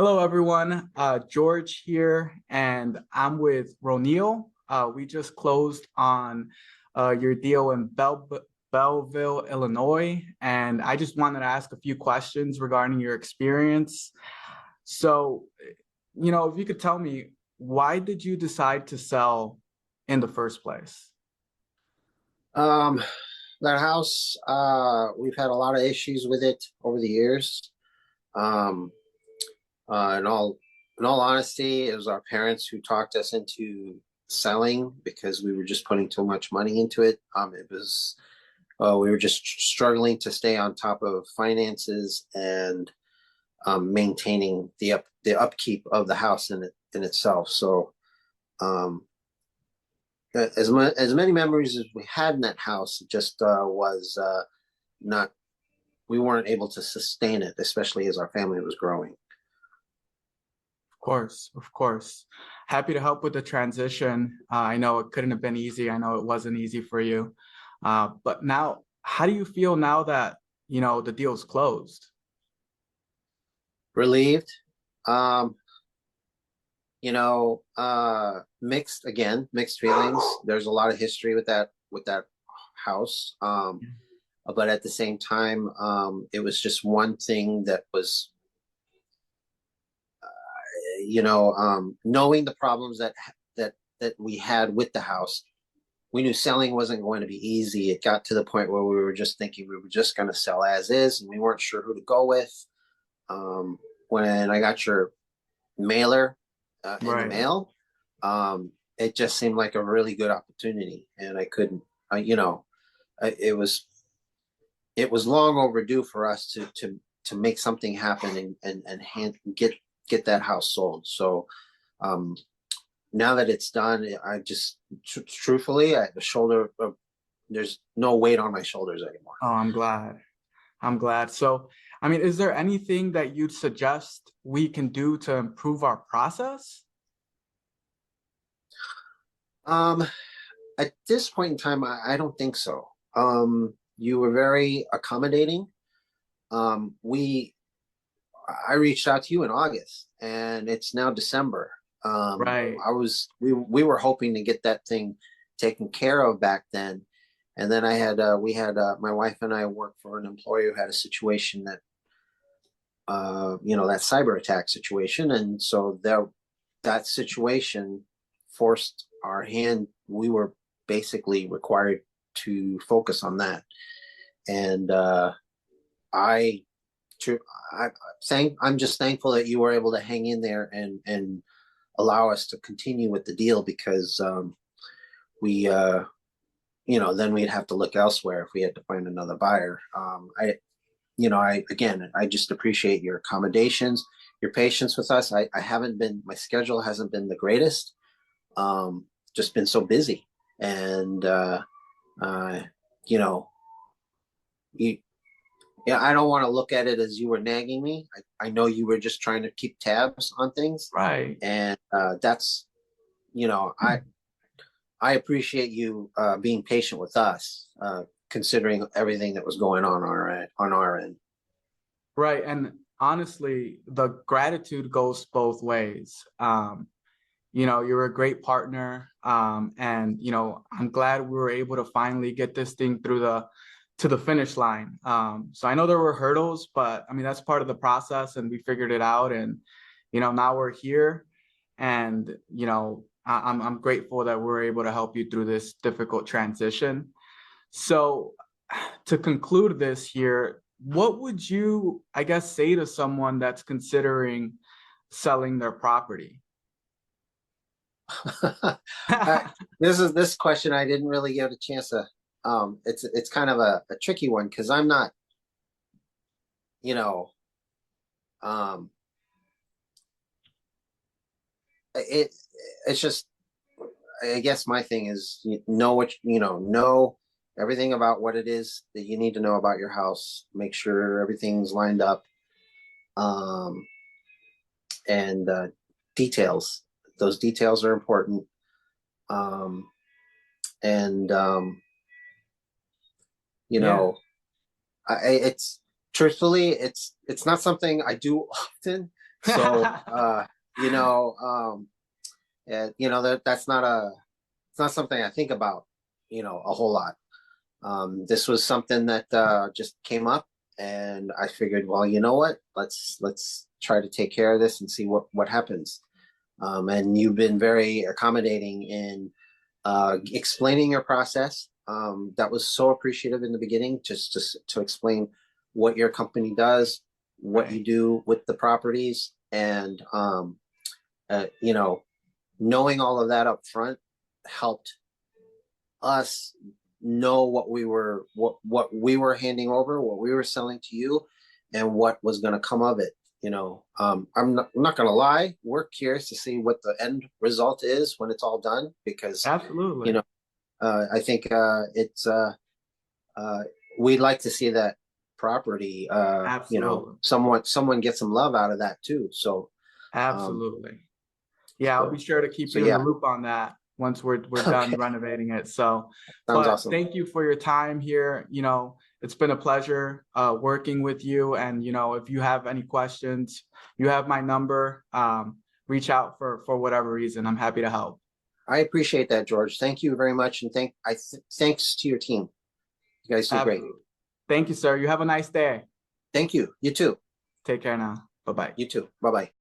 Hello, everyone. George here, and I'm with Rhoneil. We just closed on your deal in Belleville, Illinois, and I just wanted to ask a few questions regarding your experience. So, if you could tell me, why did you decide to sell in the first place? Um, that house, we've had a lot of issues with it over the years. Um, uh, in all, in all honesty, it was our parents who talked us into selling because we were just putting too much money into it. We were just struggling to stay on top of finances and maintaining the upkeep of the house in itself. So, um, as many memories as we had in that house, it just was not we weren't able to sustain it, especially as our family was growing. Of course, of course. Happy to help with the transition. I know it couldn't have been easy. I know it wasn't easy for you. But now, how do you feel now that, the deal's closed? Relieved, um, mixed feelings. There's a lot of history with that house, but at the same time, it was just one thing that was, knowing the problems that we had with the house. We knew selling wasn't going to be easy. It got to the point where we were just thinking we were just going to sell as is, and we weren't sure who to go with. Um, when I got your mailer in the Right. mail, it just seemed like a really good opportunity, and I couldn't, you know, it was long overdue for us to make something happen and get that house sold. So um, now that it's done, I just truthfully, there's no weight on my shoulders anymore. Oh, I'm glad. I'm glad. So, I mean, is there anything that you'd suggest we can do to improve our process? Um, at this point in time, I don't think so. You were very accommodating. We I reached out to you in August, and it's now December. Right. We were hoping to get that thing taken care of back then, and then we had my wife and I worked for an employer who had a situation that cyber attack situation, and so that situation forced our hand. We were basically required to focus on that, and I I I'm just thankful that you were able to hang in there and allow us to continue with the deal because we then we'd have to look elsewhere if we had to find another buyer. I just appreciate your accommodations, your patience with us. I haven't been my schedule hasn't been the greatest. Just been so busy, and uh, you know you yeah, I don't want to look at it as you were nagging me. I know you were just trying to keep tabs on things, Right. and that's you know I appreciate you being patient with us, considering everything that was going on our end. Right. And honestly, the gratitude goes both ways. You're a great partner. And I'm glad we were able to finally get this thing through the to the finish line. So I know there were hurdles, but I mean that's part of the process and we figured it out. And now we're here. And I'm grateful that we're able to help you through this difficult transition. So to conclude this here, what would you, I guess, say to someone that's considering selling their property? uh, this question I didn't really get a chance to. It's kind of a tricky one because I'm not, you know, um, it it's just I guess my thing is know everything about what it is that you need to know about your house. Make sure everything's lined up, um, and details. Those details are important. Um, and you Yeah. know, it's truthfully, it's not something I do often So, you know, that's not it's not something I think about, a whole lot. This was something that just came up, and I figured, well, you know what? Let's try to take care of this and see what happens. And you've been very accommodating in explaining your process. That was so appreciative in the beginning, just to explain what your company does, what you Right. do with the properties, and knowing all of that up front helped us know what we were handing over, what we were selling to you, and what was going to come of it. I'm not going to lie. We're curious to see what the end result is when it's all done, because you Absolutely. know I think it's we'd like to see that property. Absolutely. Someone get some love out of that too. So, um, Absolutely. Yeah, I'll be sure to keep so you in the yeah. loop on that once we're done Okay, renovating it. So, sounds but awesome. thank you for your time here. It's been a pleasure working with you. And if you have any questions, you have my number. Reach out for whatever reason. I'm happy to help. I appreciate that, George. Thank you very much, and thanks to your team. You guys did great. Absolutely. Thank you, sir. You have a nice day. Thank you. You too. Take care now. Bye bye. You too. Bye bye.